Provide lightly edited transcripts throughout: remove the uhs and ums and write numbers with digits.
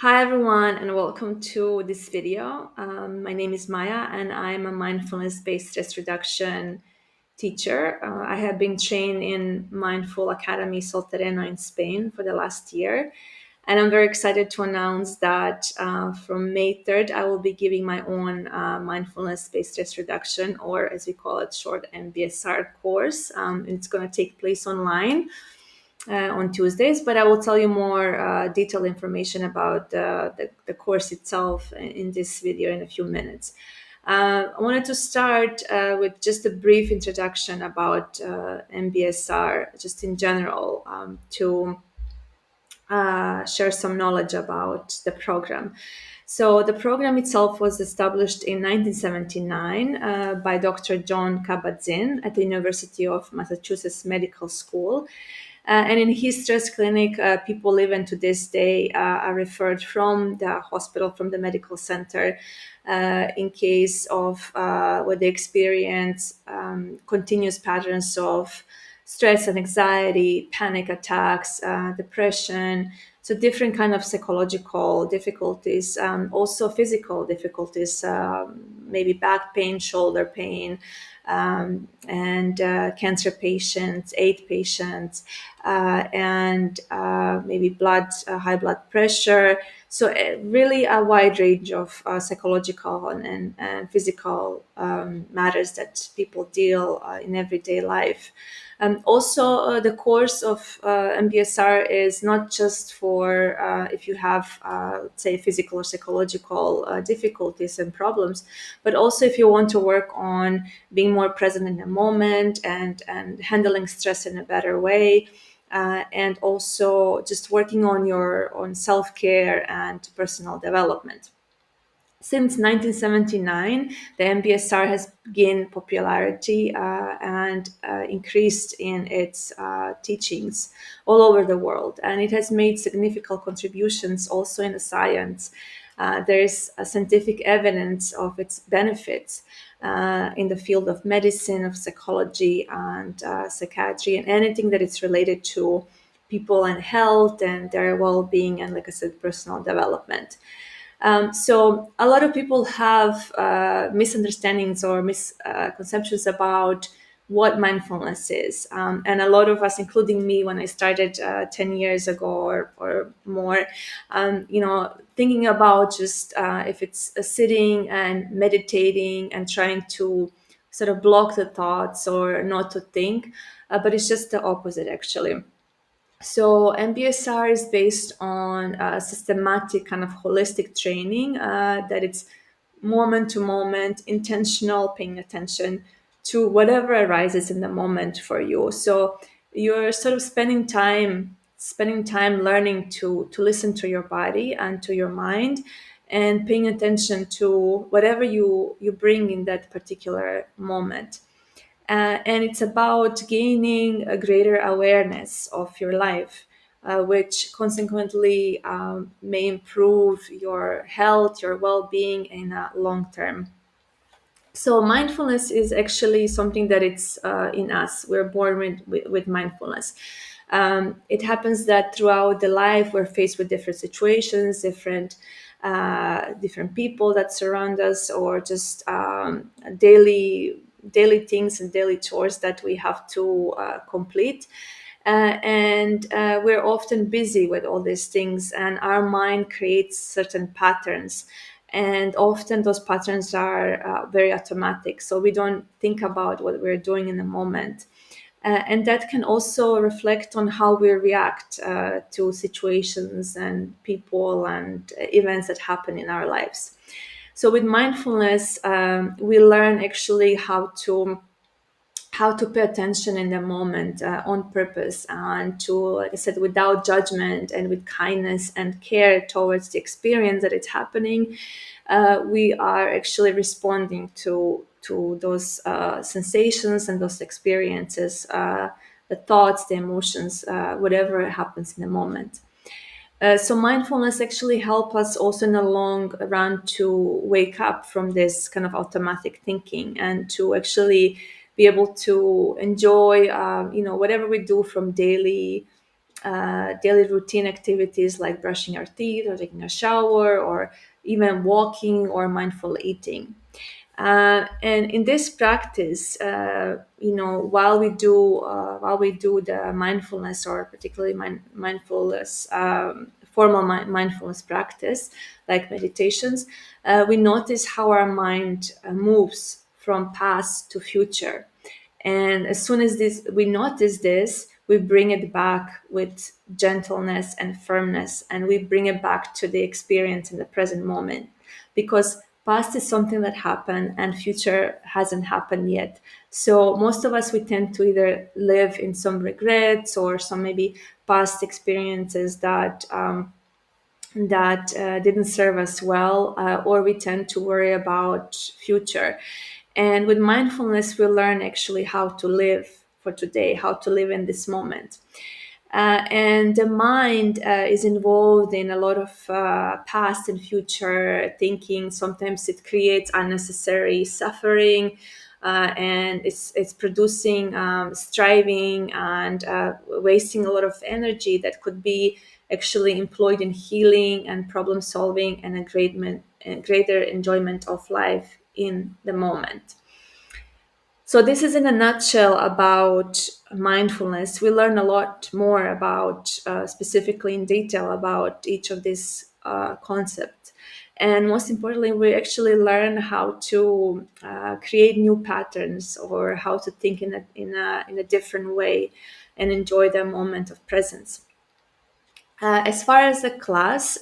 Hi everyone and welcome to this video. My name is Maya and I'm a mindfulness-based stress reduction teacher. I have been trained in Mindful Academy Soltereno in Spain for the last year. And I'm very excited to announce that from May 3rd, I will be giving my own mindfulness-based stress reduction, or as we call it, short MBSR course. It's going to take place online on Tuesdays, but I will tell you more detailed information about the course itself in this video in a few minutes. I wanted to start with just a brief introduction about MBSR, just in general, to share some knowledge about the program. So the program itself was established in 1979 by Dr. John Kabat-Zinn at the University of Massachusetts Medical School. And in his stress clinic, people even to this day are referred from the hospital, from the medical center, in case of where they experience continuous patterns of stress and anxiety, panic attacks, depression. So different kind of psychological difficulties, also physical difficulties, maybe back pain, shoulder pain, and cancer patients, AIDS patients, and maybe high blood pressure. So really a wide range of psychological and physical matters that people deal in everyday life. Also, the course of MBSR is not just for if you have, say, physical or psychological difficulties and problems, but also if you want to work on being more present in the moment and handling stress in a better way. And also just working on your own self-care and personal development. Since 1979, the MBSR has gained popularity and increased in its teachings all over the world, and it has made significant contributions also in the science. There is scientific evidence of its benefits in the field of medicine, of psychology, and psychiatry, and anything that is related to people and health and their well-being and, like I said, personal development. So a lot of people have misunderstandings or misconceptions about what mindfulness is. And a lot of us, including me, when I started 10 years ago or more, thinking about just if it's sitting and meditating and trying to sort of block the thoughts or not to think, but it's just the opposite, actually. So MBSR is based on a systematic kind of holistic training that it's moment to moment, intentional, paying attention to whatever arises in the moment for you. So you're sort of spending time learning to listen to your body and to your mind, and paying attention to whatever you bring in that particular moment. And it's about gaining a greater awareness of your life, which consequently may improve your health, your well-being in a long term. So mindfulness is actually something that it's in us. We're born with mindfulness. It happens that throughout the life we're faced with different situations, different people that surround us, or just daily things and daily chores that we have to complete. And we're often busy with all these things, and our mind creates certain patterns, and often those patterns are very automatic, so we don't think about what we're doing in the moment. And that can also reflect on how we react to situations and people and events that happen in our lives. So with mindfulness, we learn actually how to pay attention in the moment on purpose, and to, like I said, without judgment and with kindness and care towards the experience that it's happening. We are actually responding to those sensations and those experiences, the thoughts, the emotions, whatever happens in the moment. So mindfulness actually help us also in the long run to wake up from this kind of automatic thinking, and to actually be able to enjoy, whatever we do from daily daily routine activities like brushing our teeth or taking a shower or even walking or mindful eating. And in this practice, while we do the mindfulness, or particularly mindfulness, formal mindfulness practice like meditations, we notice how our mind moves from past to future. And as soon as we notice this, we bring it back with gentleness and firmness, and we bring it back to the experience in the present moment. Because past is something that happened and future hasn't happened yet. So most of us, we tend to either live in some regrets or some maybe past experiences that didn't serve us well, or we tend to worry about future. And with mindfulness, we learn actually how to live for today, how to live in this moment. And the mind is involved in a lot of past and future thinking. Sometimes it creates unnecessary suffering, and it's producing striving and wasting a lot of energy that could be actually employed in healing and problem solving and a greater enjoyment of life in the moment. So this is in a nutshell about mindfulness. We learn a lot more about, specifically in detail, about each of these concepts. And most importantly, we actually learn how to create new patterns, or how to think in a different way and enjoy the moment of presence. As far as the class,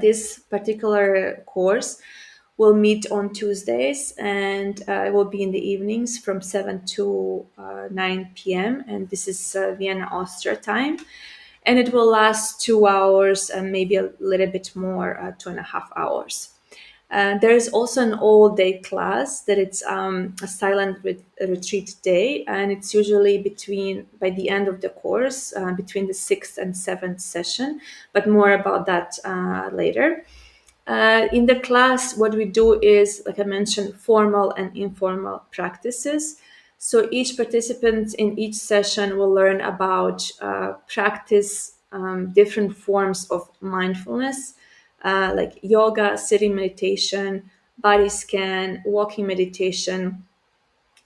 this particular course will meet on Tuesdays, and it will be in the evenings from 7 to 9 p.m. And this is Vienna, Austria time. And it will last 2 hours and maybe a little bit more, 2.5 hours. There is also an all-day class that it's a silent retreat day, and it's usually by the end of the course, between the sixth and seventh session, but more about that later. In the class, what we do is, like I mentioned, formal and informal practices. So each participant in each session will learn about practice different forms of mindfulness, like yoga, sitting meditation, body scan, walking meditation.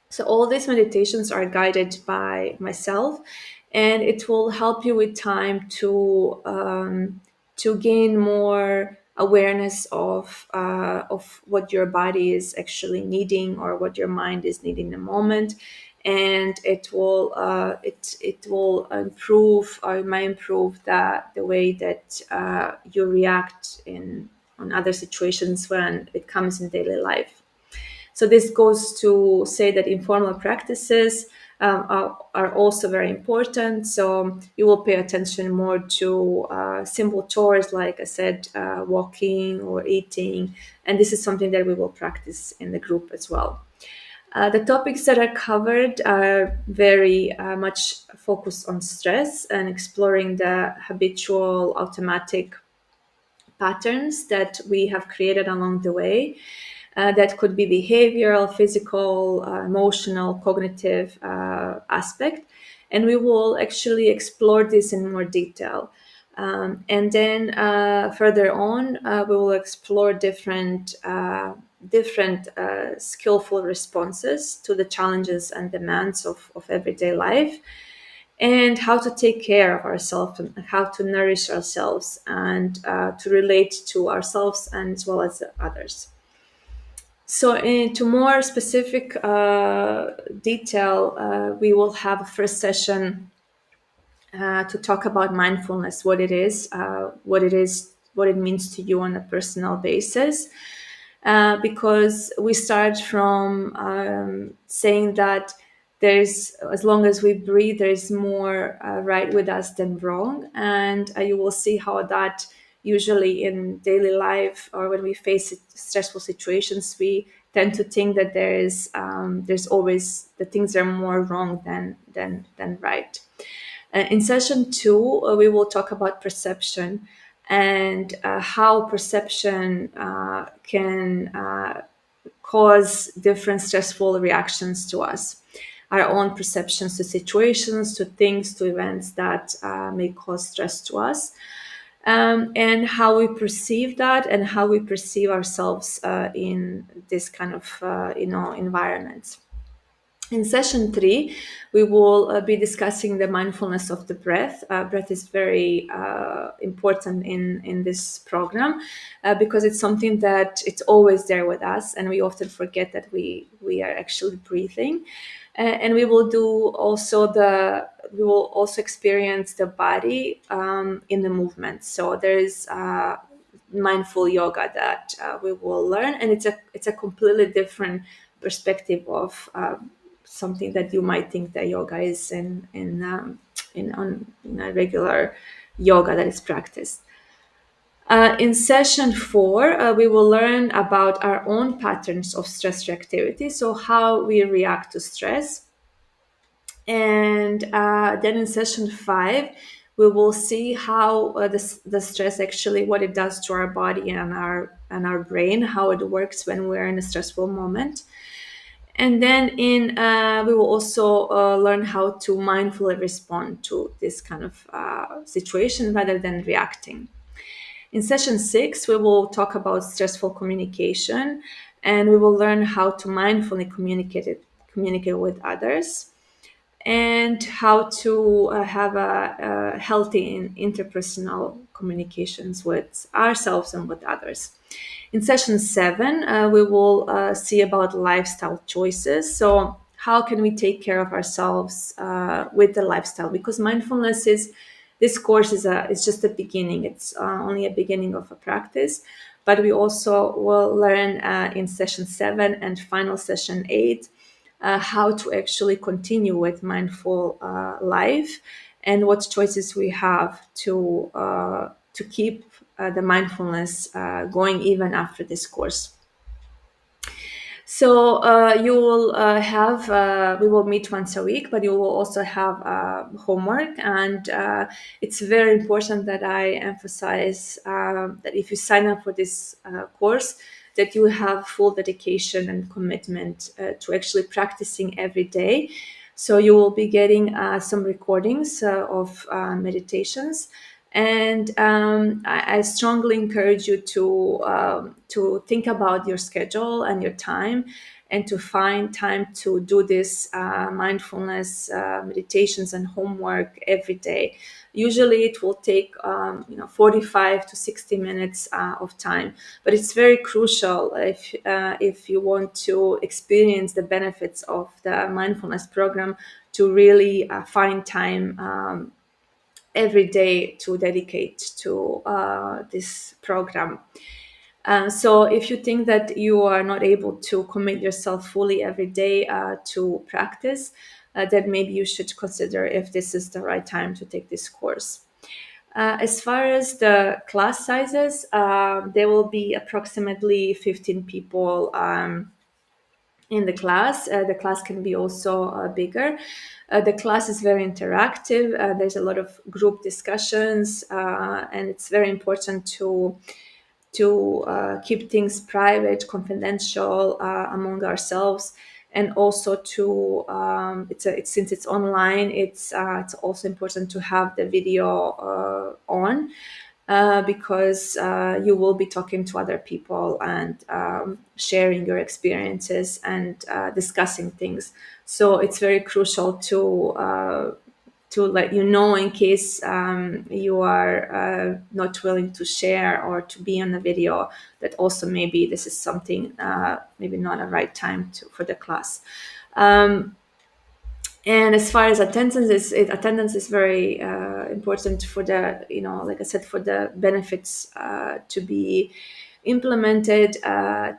So all these meditations are guided by myself, and it will help you with time to gain more awareness of what your body is actually needing, or what your mind is needing in the moment. And it will improve, or it might improve the way that you react in on other situations when it comes in daily life. So this goes to say that informal practices are also very important. So you will pay attention more to simple chores, like I said, walking or eating. And this is something that we will practice in the group as well. The topics that are covered are very much focused on stress and exploring the habitual automatic patterns that we have created along the way. That could be behavioral, physical, emotional, cognitive aspect. And we will actually explore this in more detail. And then further on, we will explore different skillful responses to the challenges and demands of everyday life, and how to take care of ourselves and how to nourish ourselves, and to relate to ourselves and as well as others. So into more specific detail, we will have a first session to talk about mindfulness, what it means to you on a personal basis. Because we start from saying that there's, as long as we breathe, there's more right with us than wrong. And you will see how that usually in daily life, or when we face stressful situations, we tend to think that there's always, the things are more wrong than right. In session two, we will talk about perception, and how perception can cause different stressful reactions to us. our own perceptions to situations, to things, to events that may cause stress to us, and how we perceive that and how we perceive ourselves in this kind of environments. In session three, we will be discussing the mindfulness of the breath. Breath is very important in this program because it's something that it's always there with us, and we often forget that we are actually breathing. And we will also experience the body in the movement. So there is mindful yoga that we will learn, and it's a completely different perspective of something that you might think that yoga is in a regular yoga that is practiced. In session four, we will learn about our own patterns of stress reactivity, so how we react to stress. And then in session five, we will see how the stress actually, what it does to our body and our brain, how it works when we're in a stressful moment. And then we will also learn how to mindfully respond to this kind of situation rather than reacting. In session six, we will talk about stressful communication, and we will learn how to mindfully communicate with others, and how to have a healthy interpersonal communications with ourselves and with others. In session seven, we will see about lifestyle choices. So, how can we take care of ourselves with the lifestyle? Because mindfulness is this course is just a beginning. It's only a beginning of a practice, but we also will learn in session seven and final session eight how to actually continue with mindful life and what choices we have to keep the mindfulness going even after this course. So you will we will meet once a week, but you will also have homework. And it's very important that I emphasize that if you sign up for this course, that you have full dedication and commitment to actually practicing every day. So you will be getting some recordings of meditations, and I strongly encourage you to think about your schedule and your time, and to find time to do this mindfulness meditations and homework every day. Usually, it will take 45 to 60 minutes of time, but it's very crucial if you want to experience the benefits of the mindfulness program to really find time. Every day to dedicate to this program. So if you think that you are not able to commit yourself fully every day to practice, then maybe you should consider if this is the right time to take this course. As far as the class sizes, there will be approximately 15 people in the class. The class can be also bigger. The class is very interactive. There's a lot of group discussions, and it's very important to keep things private, confidential among ourselves, and also to since it's online, it's also important to have the video on. Because you will be talking to other people and sharing your experiences and discussing things. So it's very crucial to let you know in case you are not willing to share or to be on the video, that also maybe this is something maybe not a right time for the class. And as far as attendance is very important for the, like I said, for the benefits to be implemented,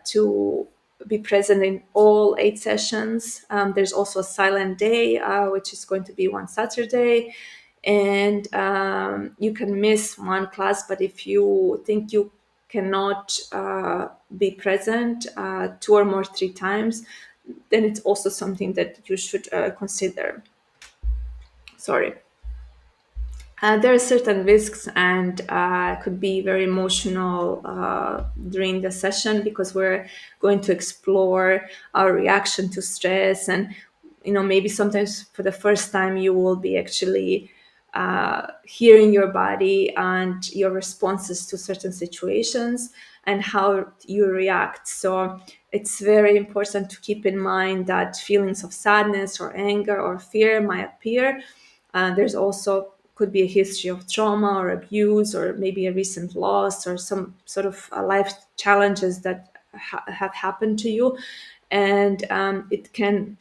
to be present in all 8 sessions. There's also a silent day, which is going to be one Saturday. And you can miss one class, but if you think you cannot be present 2 or more 3 times, then it's also something that you should consider. Sorry. There are certain risks, and could be very emotional during the session, because we're going to explore our reaction to stress, and maybe sometimes for the first time you will be actually hearing your body and your responses to certain situations and how you react. So it's very important to keep in mind that feelings of sadness or anger or fear might appear. There's also could be a history of trauma or abuse, or maybe a recent loss, or some sort of life challenges that have happened to you, and it can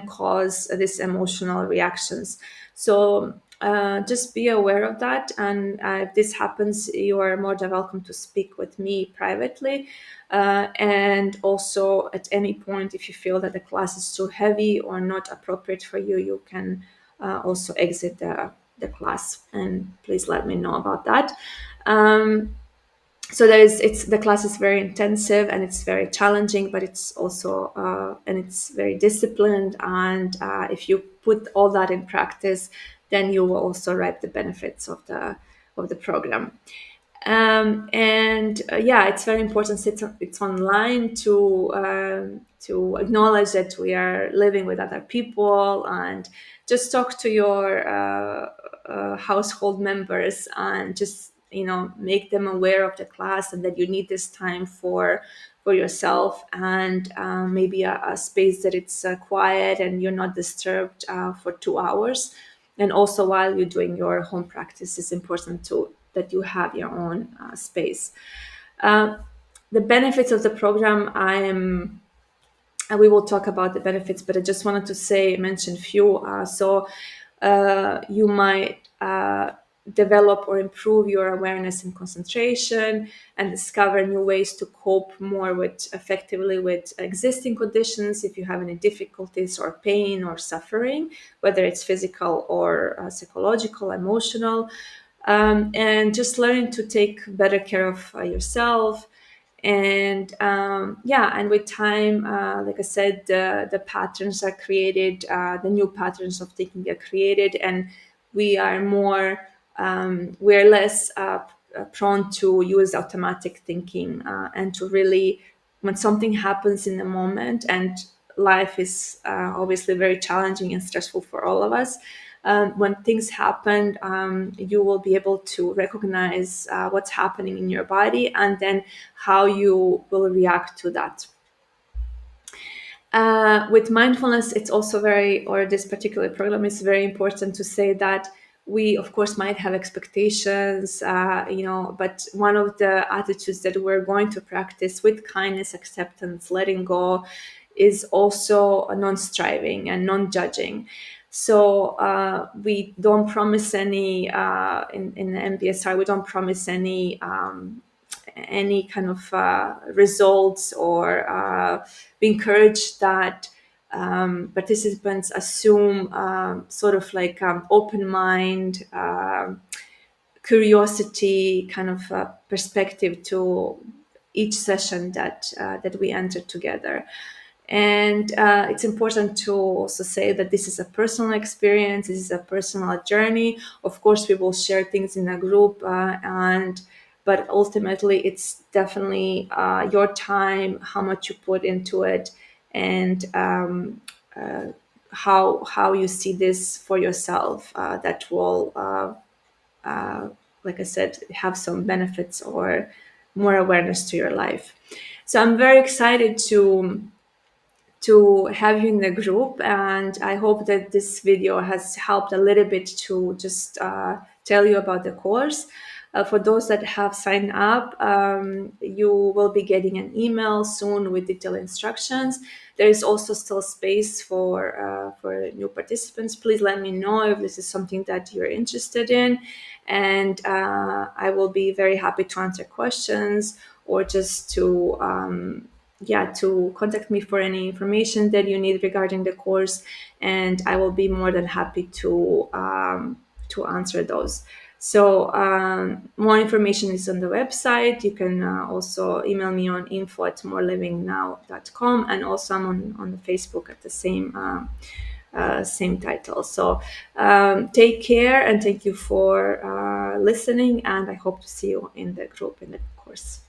cause these emotional reactions. So just be aware of that, and if this happens, you are more than welcome to speak with me privately. And also, at any point, if you feel that the class is too heavy or not appropriate for you, you can also exit the class, and please let me know about that. So it's the class is very intensive and it's very challenging, but it's also and it's very disciplined, and if you put all that in practice, then you will also reap the benefits of the program. And yeah, it's very important. It's online to acknowledge that we are living with other people, and just talk to your household members, and just make them aware of the class and that you need this time for yourself, and maybe a space that it's quiet and you're not disturbed for 2 hours. And also, while you're doing your home practice, it's important to that you have your own space. Uh, the benefits of the program, and we will talk about the benefits, but I just wanted to mention a few. You might develop or improve your awareness and concentration, and discover new ways to cope more effectively with existing conditions. If you have any difficulties or pain or suffering, whether it's physical or psychological, emotional, and just learning to take better care of yourself. And yeah, and with time, like I said, the patterns are created, the new patterns of thinking are created, and we are we're less prone to use automatic thinking, and to really, when something happens in the moment, and life is obviously very challenging and stressful for all of us. When things happen, you will be able to recognize what's happening in your body, and then how you will react to that. With mindfulness, it's also or this particular program is very important to say that we, of course, might have expectations, but one of the attitudes that we're going to practice with kindness, acceptance, letting go, is also a non-striving and non-judging. So we don't promise any, in the MBSR, we don't promise any kind of results, or we encourage that participants assume sort of like open mind, curiosity kind of perspective to each session that we enter together. And it's important to also say that this is a personal experience, this is a personal journey. Of course, we will share things in a group, but ultimately it's definitely your time, how much you put into it, and how you see this for yourself, that will like I said, have some benefits or more awareness to your life. So I'm very excited to have you in the group, and I hope that this video has helped a little bit to just tell you about the course. For those that have signed up, you will be getting an email soon with detailed instructions. There is also still space for new participants. Please let me know if this is something that you're interested in, and I will be very happy to answer questions, or just to contact me for any information that you need regarding the course, and I will be more than happy to answer those. So more information is on the website. You can also email me on info@morelivingnow.com, and also I'm on the Facebook at the same title. So take care, and thank you for listening, and I hope to see you in the group in the course.